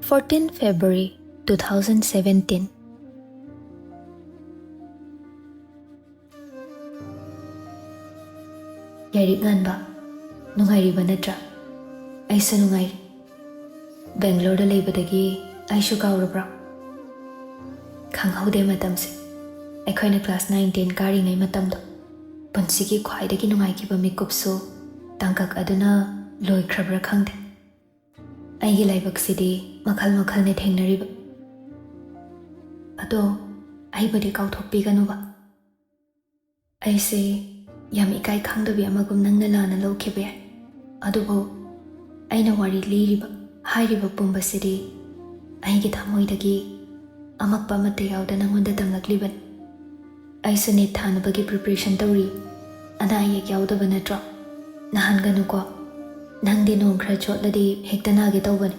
14 February 2017. Yairik nganba, nungairiba natra. Aisa nungairi. Bangalore da leibadagi aishu kaurabra. Khanghaude matamse. Aikhoina class 9-10 kari ngai matamdo. Punsigi khwaidagi nungaikiba mikupsu tangkak aduna loikrabra khangde. Aigi laibaksidi makhal ne thengnariba. Ado aibadi kauthokpiganuba. Aise yam ikai khangdabi amagum nangna lana lawkhiba yai. Adubo aina wari liriba hairiba pumbasidi aigi thamoidagi amakpa amate yawda nangonda tamlakliban. Aisa net thanabagi preparation tawri. Ana ayek yawdaba natro. Nahanganuko nangde nong khra chotladi hekta nage tawbani.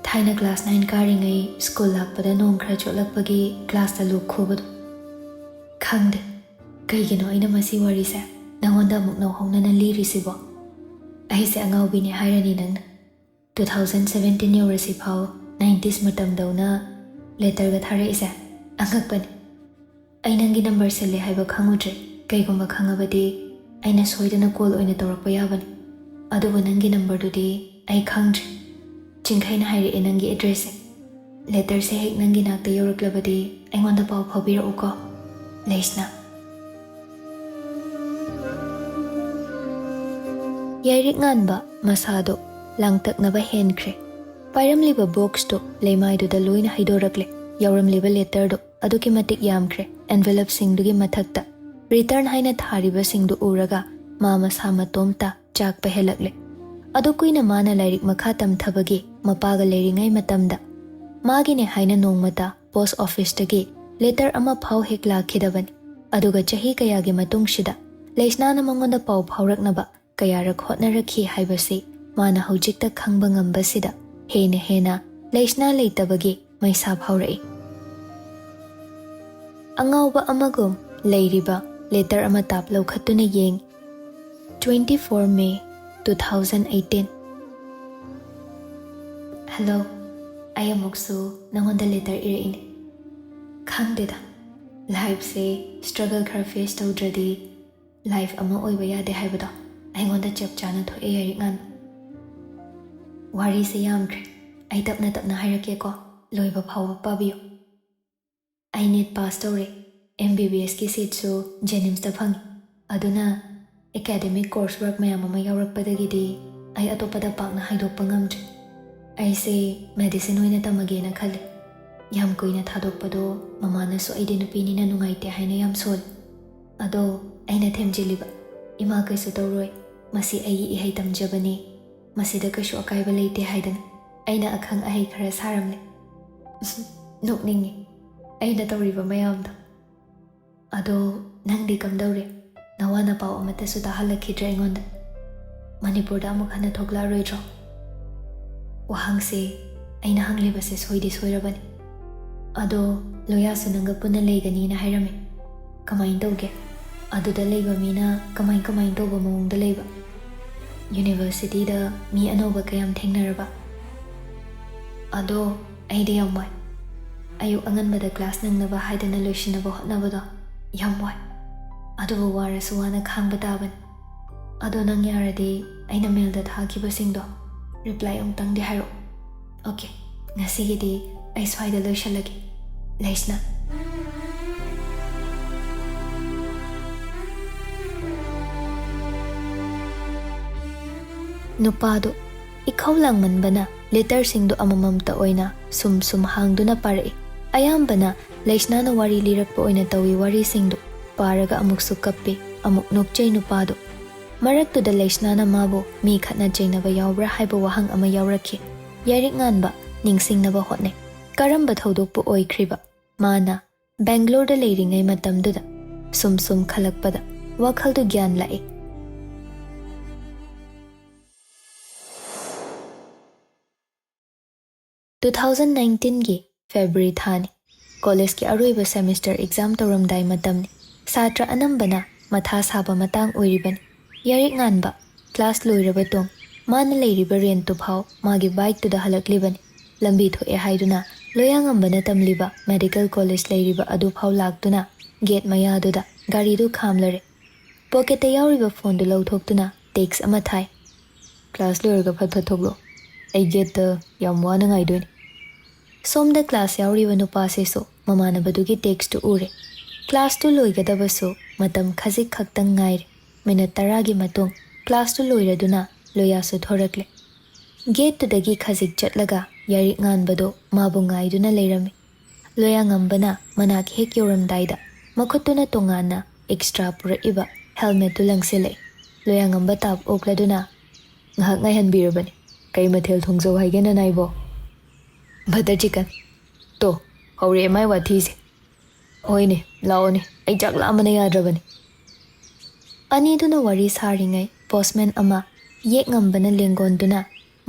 Thaina class 9 kari ngai school lakpada nong khra chotlakpagi class ta luk khobadu. Khangde kaigino aina masi wari sa nangonda amuk nauhaunana lirisibo. Aise angaubini hairani nangna 2017 yorasi phau 90s matamdauna letter ga thare isa angakpani. Ainangi number sele haiba khangudre kaigomba khangabadi aina soidana call oina tawrakpa yabani. Adubu nangi number dudi ai khangdre. Chingkhaina haire enangi address letter se hek nangi nakta yoraklabadi aingonda pau phobira uko leisna. Yairik nganba masado langtaknaba henkre. Pairamliba box to leimaiduda loina haidorakle. Yauramliba letter do aduki matik yamkre. Envelope singdugi mathakta return haina thariba singdu uraga mama sama tomta chak pahelakle. Adukuina mana lairik makha tamthabagi mapaga leiringai matamda magine haina nongmata post office tagi letter ama phau hek lakhidabani. Aduga chahi kayagi matungshida leisnana mangonda pau phauraknaba kayarak hotnarakhi haibasi mana hojikta khangba ngambasida hena leisna leitabagi maisa phaurai. Angauba amagum leiriba letter ama tap laukhatuna yeng 24 May 2018. Hello, I am Oksu nangonda letter iraini. Khangdeda life se struggle khar face tawdradi life ama oiba yade haibada aingonda chap chana thoe yairik ngan. Wari se yamkre ai tapna hairake ko loiba phawba pabiyo. I need pass tawre MBBS ki seat so Jenims ta phangi. Aduna academic coursework mayam ama yaurakpadagidi ai atopada pakna haidokpa ngamdre. Ai se medicine oina tamagena khale. Yam koina thadokpado mamana so aide nupini na nungaite haina yam sol. Ado aina themjeliba ima kaisu tawroi masi ai ihai tamjabani masida kasu akaiba leite haidana aina akhang ahai khara saramle. Nokningi aina tawriba mayamda. Ado nangdi kamdaure nawana pau amata suda halakhidra ingonda Manipurda amuk hana thokla roidro. Wahangse aina hanglibase soidi soirabani. Ado loya sunanga puna leigani na hairame. Kamain tawge aduda leiba mina kamain tawba mawongda leiba. University da mi anoba kayam thengnaraba. Ado aide yamwai ayuk anganbada class nangnaba haidana loishinaba hotnabada yamwai. Adubu warasu wana khangba taban. Ado nang yaradi aina mail da thakiba singdo reply amtangdi hairo. Okay, ngasigidi ai swaida loishalagi. Leisna. Nupado ikhawlang manbana letter singdo amamamta oina sum hangduna parai. Ayambana leisna na wari lirakpa oina tawi wari singdo paraga amuk sukapi amuk nukchay nupado. Maraktuda leisna na mabo mi khatna jainaba yawbra haiba wahang ama yawrakhi. Yairik nganba ningsingnaba hotne. Karamba thaudokpu oikriba mana Bangalore da leiringai matamduda sum khalakpada wakhaldu gyan lai. (2019 gi February thani college ki aroiba semester exam tawramdai matamni satra anambana matha saba matang oiribani. Yairik nganba class loiraba tong mana leiriba rent to phau magi bike to da halaklibani. lambi thoe haiduna loyangambana tamliba medical college leiriba adu phau laktuna gate mayaduda gari du khamlare pocket ta yauriba phone du lawthoktuna text ama thai class loiraga phat thoklo ai gate ta yam wana ngai doini somda class yauriba nupa se so mamana badugi text tu ure class tu loigadaba so matam khajik khaktang ngai minute 10 gi matung class tu loiraduna loya su thorakle gate tu dagi khajik chatlaga yari nganbado mabu ngaiduna leirami loyangambana manak hek yoramdaida makhutuna tongana extra pura iba helmet tu langsile loyangamba tap okladuna ngahak ngai hanbirabani kai mathel thongjo haigena naibo butter chicken to hore mai wathi se hoine laone ai chak lamana yadrabani ani duna wari saringai postman ama yek ngambana lengonduna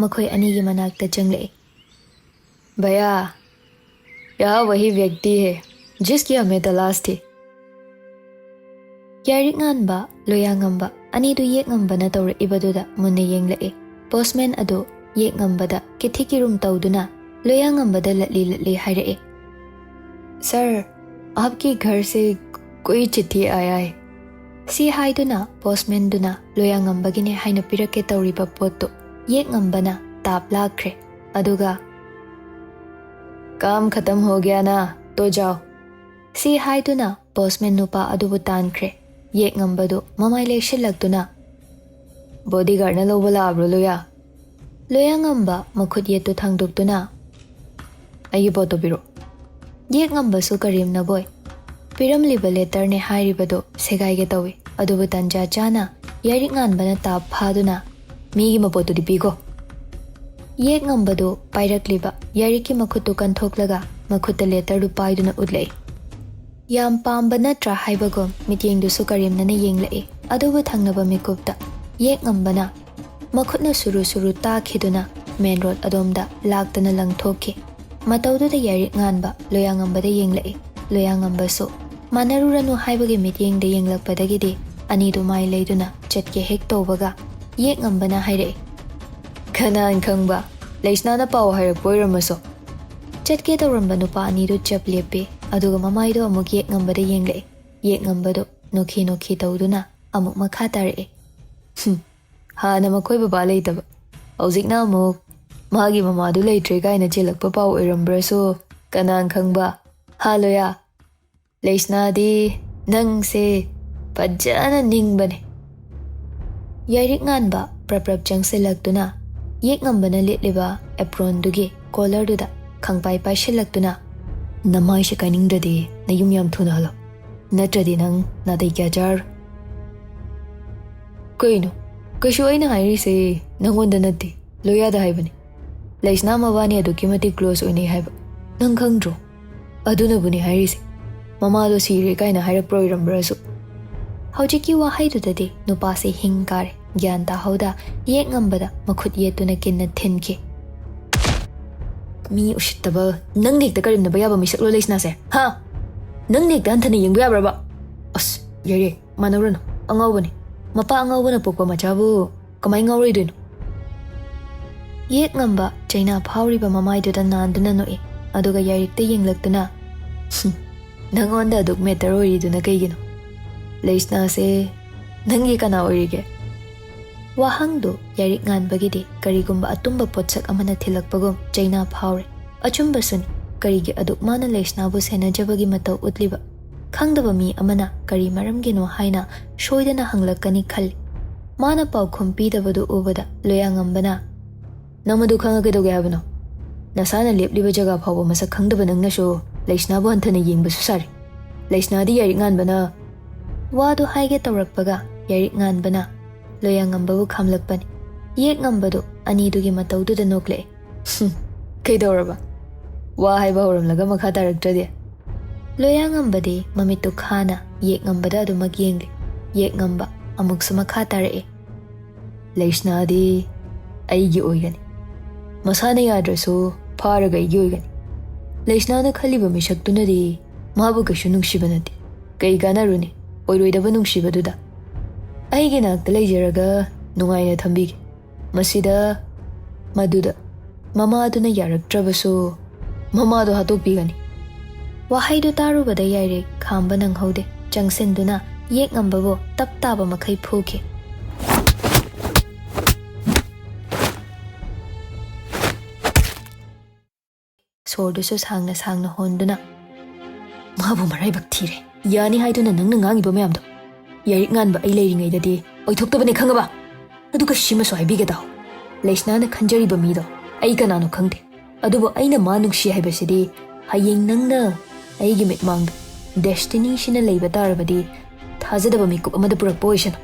makhoi ani gi manakta changle भैया यह वही व्यक्ति है जिसकी हमें तलाश थी यारिक nganba loyangamba ani du yek ngambana tawre ibaduda munne yenglai postman ado yek ngambada kithiki room tawduna loyangambada latli hairae sir आपके घर से कोई चिट्ठी आया है सी हाइदुना postman duna loyangambagine haina pirake tawriba potto yek ngambana tap lakre aduga काम खत्म हो गया ना तो जाओ सी हाइदुना postman nupa adubu tankre yek ngambado mamai lekshilakduna bodyguard na lobala abro loya ngamba makhut yetu thangdukduna ayi boto biro yek ngamba su karim na boy piramliba letter ne hairibado segai ge tawi adubu tanja chana yari nganbana tap phaduna migi mapoto dipigo yek ngambado pairakliba yariki makhutu kanthoklaga makhuta letter du paiduna udlei yam pamba natra haibagom mityeng du sukarim nane yenglai adubu thangnaba mikupta yek ngambana makhutna suru ta khiduna main road adomda laktana langthokki matawdu da yari nganba loyangambada yenglai loyangamba so manaruranu haibagi mityeng de yenglakpadagi de ani du mai leiduna chatke hek tobaga yek ngambana haire kanan khangba leisna paw harak poiramaso chatke tawramba nupa ani du chap lepe aduga mamai do amuk yek ngambada yenglai yek ngambado nokhi tawduna amuk makha tare ha na makoi baba leitaba hojikna amuk magi mama du leitre kaina chelakpa paw oirambraso kanan khangba haloya leisna di nang se pajana ningbane yarik nganba praprap changselakduna yek ngambana letliba apron dugi collar duda khangpai paishilakduna namai shikainingdadi nayum yam thuna halo natradi nang nadai kya jar koino kashu aina hairi se nangonda natti loya da haibani leisna mawani adukimati close oine haiba nang khangdro aduna buni hairi se mama do sire kaina hairak proirambrasu hojiki wa haidudadi nupa se hingkare gyan ta hoda yek ngambada makhut yetuna kinna thinki mi ushitaba nang nek ta karim na bayaba mi saklo leisna se ha nang nek ta anthani yengba yabraba as yare manawrano angawbani mapa angawbana pokpa machabu kamai ngawrei doino yek ngamba chaina phawriba mamai duda nanduna noi aduga yarik te yenglaktuna nangonda duk meter ori duna kaigino leisna se nangi kana orige wahangdo yarik nganbagidi karigumba atumba potsak amana thilakpagom chaina phawre achumba sun karigi aduk mana leisna bu senajabagi mataw utliba khangdaba mi amana kari maramgino haina shoidana hanglakani khal mana paw khumpi dabadu ubada loyangambana namadu khangage doge habno nasana lepliba jaga phawa masa khangdaba nangna sho leisna bu anthana yengba susari leisna di yarik nganbana wadu haige tawrakpaga yarik nganbana loyangambabu khamlakpani yek ngambado ani dugi matawduda nokle kaidoraba wa haiba horamlaga makha taraktradi loyangambadi mamitu khana yek ngambada adu magyengli yek ngamba amuk sama kha tarae leisna di aigi oigani masana yadrasu pharaga aigi oigani leisna na khaliba mishaktunadi mabu kashu nungsibanati kai ganaruni oiroidaba nungsibaduda aigi nakta leijaraga nungaina thambigi masida maduda Mama aduna yaraktrabasu mama do hatokpigani. Wahaidu tarubada Yairik khamba nanghaude changsinduna yek ngambabo tap taba makai phuke. Sordusu sangna sangna honduna mabu maraibak thire yani haiduna nangna ngangiba mayamdo Yairik nganba ai leiringaidadi oithoktabane khangaba aduga shimasu haibige daw leisna na khanjariba mido ai kanano khangde adubo aina ma nungshi haibasidi hayeng nangna aigi mitmang destiny shina leiba tarabadi thajadaba mikup amada purak poison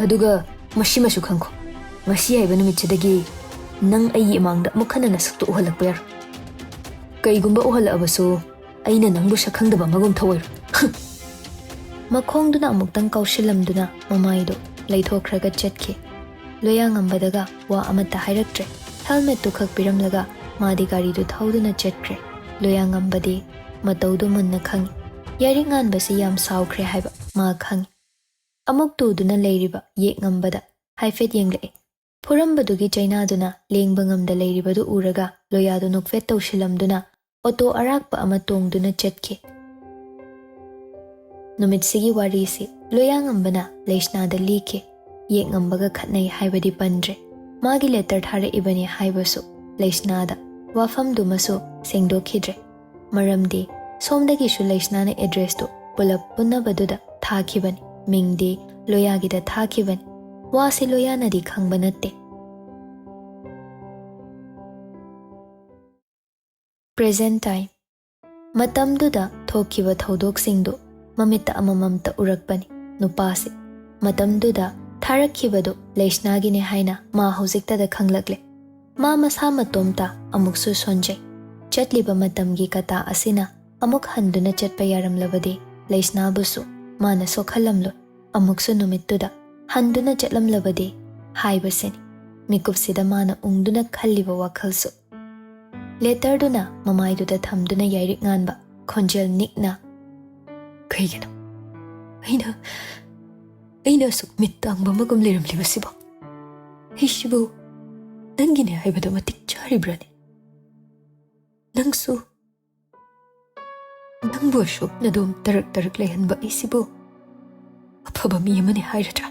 aduga mashimasu khangko ngasi haiba numitchidagi nang ai imangda mukhana nasaktu uhalakpa yar kaigumba uhalabasu aina nangbu sakhangdaba magum thawai makhongduna amuktang kaushilamduna mamaido leithokraga chetke loyangambadaga wa amata hairaktre helmet tu khak piramlaga madi gari du thauduna chetkre loyangambadi mataudu munna khangi Yairik nganbasi yam saukhre haiba ma khangi amuk tuduna leiriba yek ngambada haifet yengle phurambadugi chainaduna lengba ngamda leiribadu uraga loyadu nokfet tawshilamduna auto arakpa ama tongduna chetke numitsi warisi loyangambana leisnada like yek ngambaga khatnai haibadi pandre magi letter thare ibani haibasu leisnada wafamdumasu sengdokhidre maramdi somdagi shu leisnana address to pulap punnabaduda thakhibani mingdi loyagida thakhibani wasi loyanadi khangba natte present time matamduda thokhiba thodok singdu mamita amamamta urakpani nupase matamduda tharakhibadu leisnagine haina ma hojiktada khanglakle ma masa matomta amuksu sonjai chatliba matamgi kata asina amuk handuna chatpa yaramlabadi leisnabusu mana sokhalamlo amuksu numittuda handuna chatlamlabadi haibaseni mikupsida mana ungduna khalliba wakhalsu letarduna mamaiduda thamduna Yairik nganba khonjel nikna kaigino aina suk mittangba magum leramlibasibo hishibu nangine haibadu matik charibrani nangsu nangbu ashok nadom tarak lehanba isibu afaba mi amani hairatra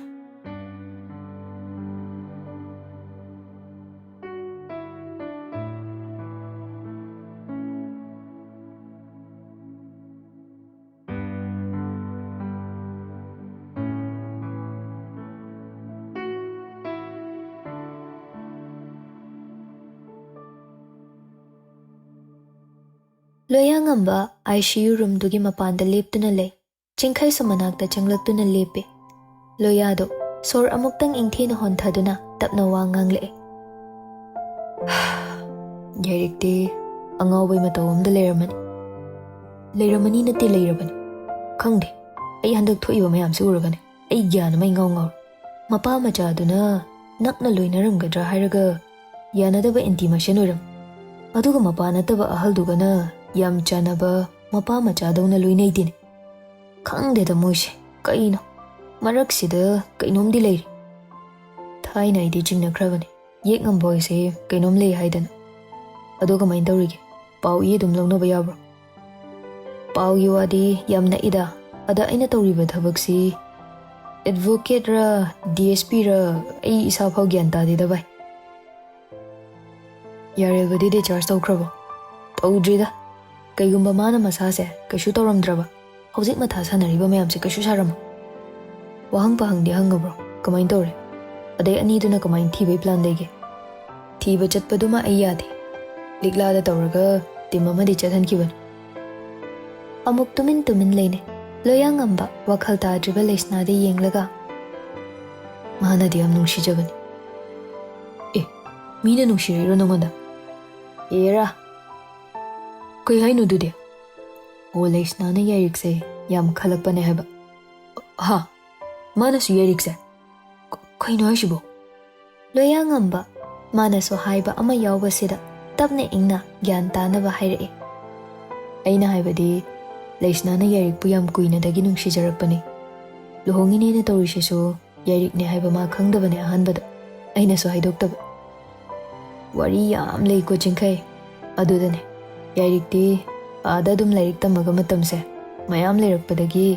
Loyangamba ICU room dugi mapanda leptuna lay chingkhai samanakta changlaktuna lepe loyado sor amuktang ingthina honthaduna tapna wangang le Yairik de angawai matawamda leiramani nate leirabani khangde ai handak thoiba mayam se uragane ai gyana mai ngaw mapa machaduna nakna loinaramgadra hairaga yanadaba intimation oram aduga mapa nataba ahaldugana yam chanaba mapa machadawna loinai dine khangde da moise kaino maraksida kainomdi leiri thaina idi jingna khrabani yek ngam boise kainom lei haidana aduga main dawrige pau yi dum longna ba yabro pau yi wadi yamna ida ada aina tawriba thabaksi advocate ra DSP ra ai isa phau gyan ta de da bai yare badi de charge tawkrabo tawdrida kaigumba mana masase kashu tawramdraba hojik matha sanariba mayamse kashu saram wahang pahangdi hangabro kamain tawre adai ani duna kamain thibai plan dege thiba chatpaduma ai yade ligla da tawraga timama di chathan kiban amuk tumin leine loyangamba wakhal ta driba leisna de yenglaga mana di am nungshi jabani mina nungshi ro nangonda era koi hainu dude o leisna na Yairik se yam khalakpane haba ha mana su Yairik se koi no ashibo loyangamba mana so haiba ama yawba sida tabne ingna gyan tanaba haire aina haibadi leisna na Yairik pu yam kuina dagi nungshi jarakpane lohongine na tawrise so Yairik ne haiba ma khangdabane ahanbada aina so haidoktaba wari yam lei ko chingkai adudane yairikti ada dum lairik tamaga matamse mayam leirakpadagi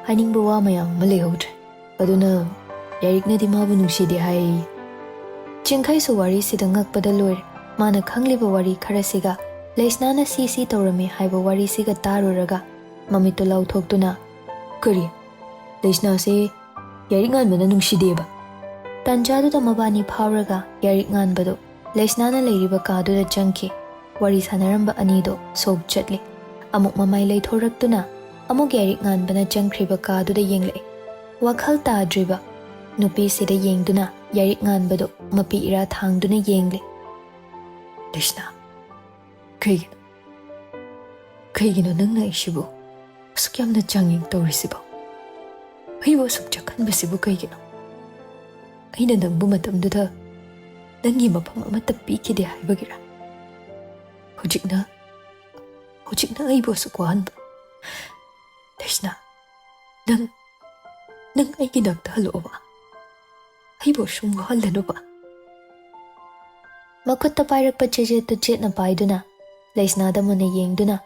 hainingba wa mayam ma leihautre aduna yairikna di mabu nuksidi hai chingkai su wari sida ngakpada loire mana khangliba wari kharasiga leisnana si tawrami haiba wari siga taruraga mamito lauthokduna kari leisna se yarik nganbana nungsideba tanjaduda mabani phawraga yarik nganbado leisnana leiriba kaduda changki wari sanaramba anido sok chatli amuk mamai leithoraktuna amuk yarik nganbana changkhriba kaduda yengle wakhal tadriba nupi sida yengduna yarik nganbado mapi ira thangduna yengle leisna kaigino nangna ishibu sukyamna changing tawrisibo aibo sukcha khanbasibu kaigino aina nangbu matamduda nangi mafam amata pikide haibagira hojikna aibo sukwanba leisna nang aigi nakta haloba aibo sumwa halanuba makutta pairakpa chejetu chetna paiduna leisnada muna yengduna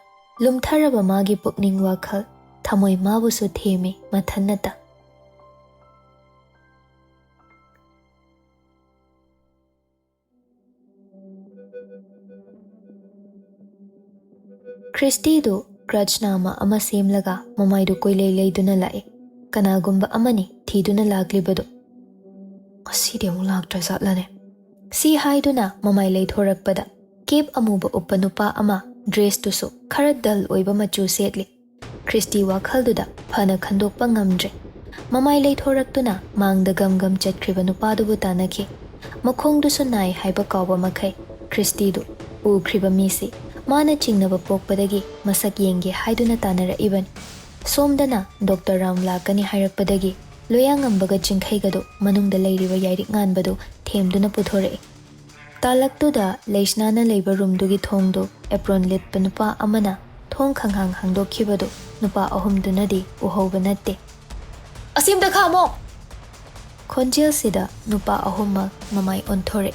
lumtharaba magi pukning wakhal thamoi mabusu theme mathannata Christido grajnama ama semlaga mamaidu koilei leiduna lae kanagumba amani thiduna laglibado aside amuk laktra zatlane si haiduna mamai leithorakpada kep amuba uppa nupa ama dress tusu khara dal oiba machu setli Christy wakhalduda phana khandokpa ngamdre mamai leithoraktuna mangda gam chatkhriba nupadubu tanaki makhongdusu nai haiba kawba makhai Christy du ukhriba misi mana chingnaba pokpadagi masak yenge haiduna tanara iban somdana Dr. Ram lakani hairakpadagi loyangambaga chingkhaigado manungda leiriba yairik nganbado themduna puthore talaktuda leisnana leiba roomdugi thongdo apron litpa nupa amana thong khanghang hangdokhibado nupa ahumdunadi uhauba natte asimda khamo khonjel sida nupa ahumma mamai onthore